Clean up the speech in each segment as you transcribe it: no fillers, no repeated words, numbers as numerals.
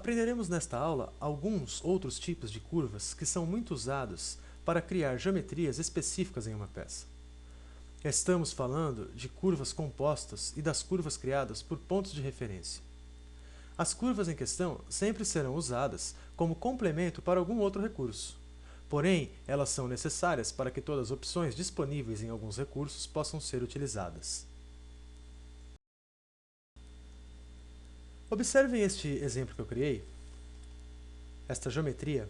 Aprenderemos nesta aula alguns outros tipos de curvas que são muito usados para criar geometrias específicas em uma peça. Estamos falando de curvas compostas e das curvas criadas por pontos de referência. As curvas em questão sempre serão usadas como complemento para algum outro recurso. Porém, elas são necessárias para que todas as opções disponíveis em alguns recursos possam ser utilizadas. Observem este exemplo que eu criei, esta geometria,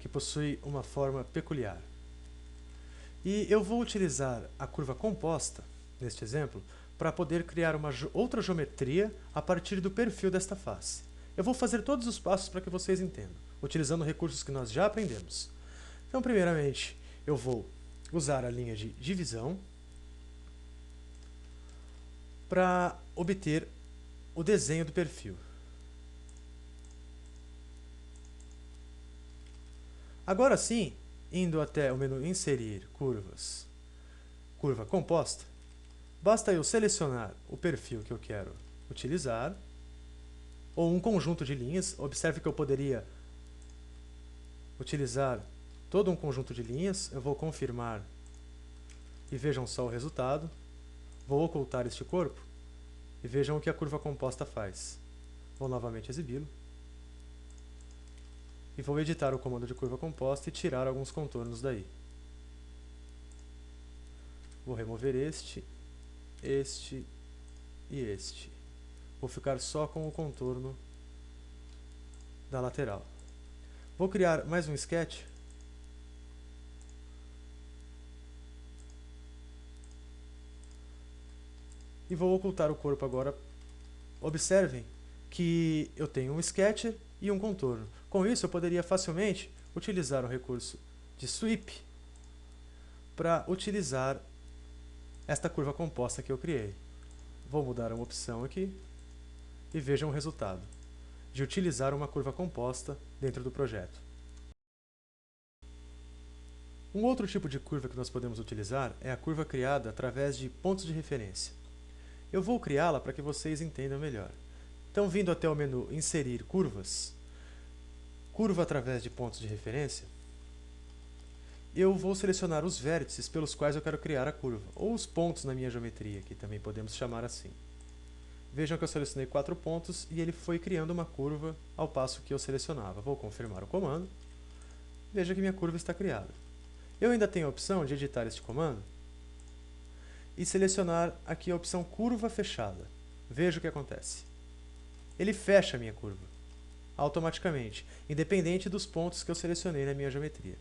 que possui uma forma peculiar. E eu vou utilizar a curva composta, neste exemplo, para poder criar uma outra geometria a partir do perfil desta face. Eu vou fazer todos os passos para que vocês entendam, utilizando recursos que nós já aprendemos. Então, primeiramente, eu vou usar a linha de divisão para obter o desenho do perfil. Agora sim, indo até o menu Inserir Curvas, Curva Composta, basta eu selecionar o perfil que eu quero utilizar, ou um conjunto de linhas. Observe que eu poderia utilizar todo um conjunto de linhas. Eu vou confirmar e vejam só o resultado. Vou ocultar este corpo e vejam o que a curva composta faz. Vou novamente exibi-lo. E vou editar o comando de curva composta e tirar alguns contornos daí. Vou remover este e este. Vou ficar só com o contorno da lateral. Vou criar mais um sketch. E vou ocultar o corpo agora. Observem que eu tenho um sketcher e um contorno. Com isso, eu poderia facilmente utilizar o recurso de Sweep para utilizar esta curva composta que eu criei. Vou mudar uma opção aqui e vejam o resultado de utilizar uma curva composta dentro do projeto. Um outro tipo de curva que nós podemos utilizar é a curva criada através de pontos de referência. Eu vou criá-la para que vocês entendam melhor. Então, vindo até o menu Inserir Curvas, Curva através de pontos de referência, eu vou selecionar os vértices pelos quais eu quero criar a curva, ou os pontos na minha geometria, que também podemos chamar assim. Vejam que eu selecionei 4 pontos e ele foi criando uma curva ao passo que eu selecionava. Vou confirmar o comando. Veja que minha curva está criada. Eu ainda tenho a opção de editar este comando e selecionar aqui a opção Curva Fechada. Veja o que acontece. Ele fecha a minha curva automaticamente, independente dos pontos que eu selecionei na minha geometria.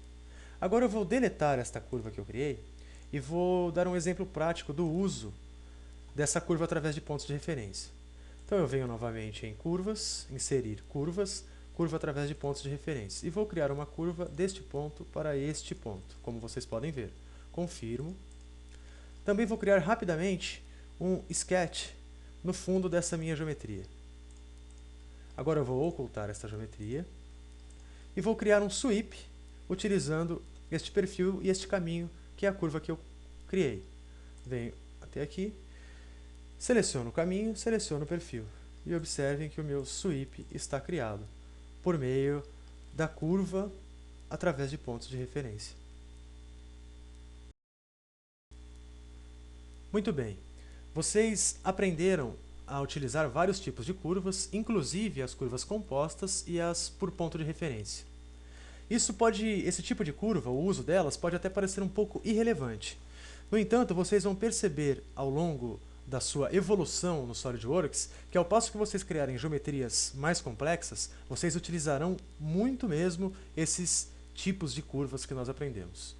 Agora eu vou deletar esta curva que eu criei e vou dar um exemplo prático do uso dessa curva através de pontos de referência. Então eu venho novamente em Curvas, Inserir Curvas, Curva através de pontos de referência. E vou criar uma curva deste ponto para este ponto, como vocês podem ver. Confirmo. Também vou criar rapidamente um sketch no fundo dessa minha geometria. Agora eu vou ocultar esta geometria e vou criar um sweep utilizando este perfil e este caminho, que é a curva que eu criei. Venho até aqui, seleciono o caminho, seleciono o perfil. E observem que o meu sweep está criado por meio da curva através de pontos de referência. Muito bem. Vocês aprenderam a utilizar vários tipos de curvas, inclusive as curvas compostas e as por ponto de referência. Esse tipo de curva, o uso delas, pode até parecer um pouco irrelevante. No entanto, vocês vão perceber ao longo da sua evolução no SolidWorks que ao passo que vocês criarem geometrias mais complexas, vocês utilizarão muito mesmo esses tipos de curvas que nós aprendemos.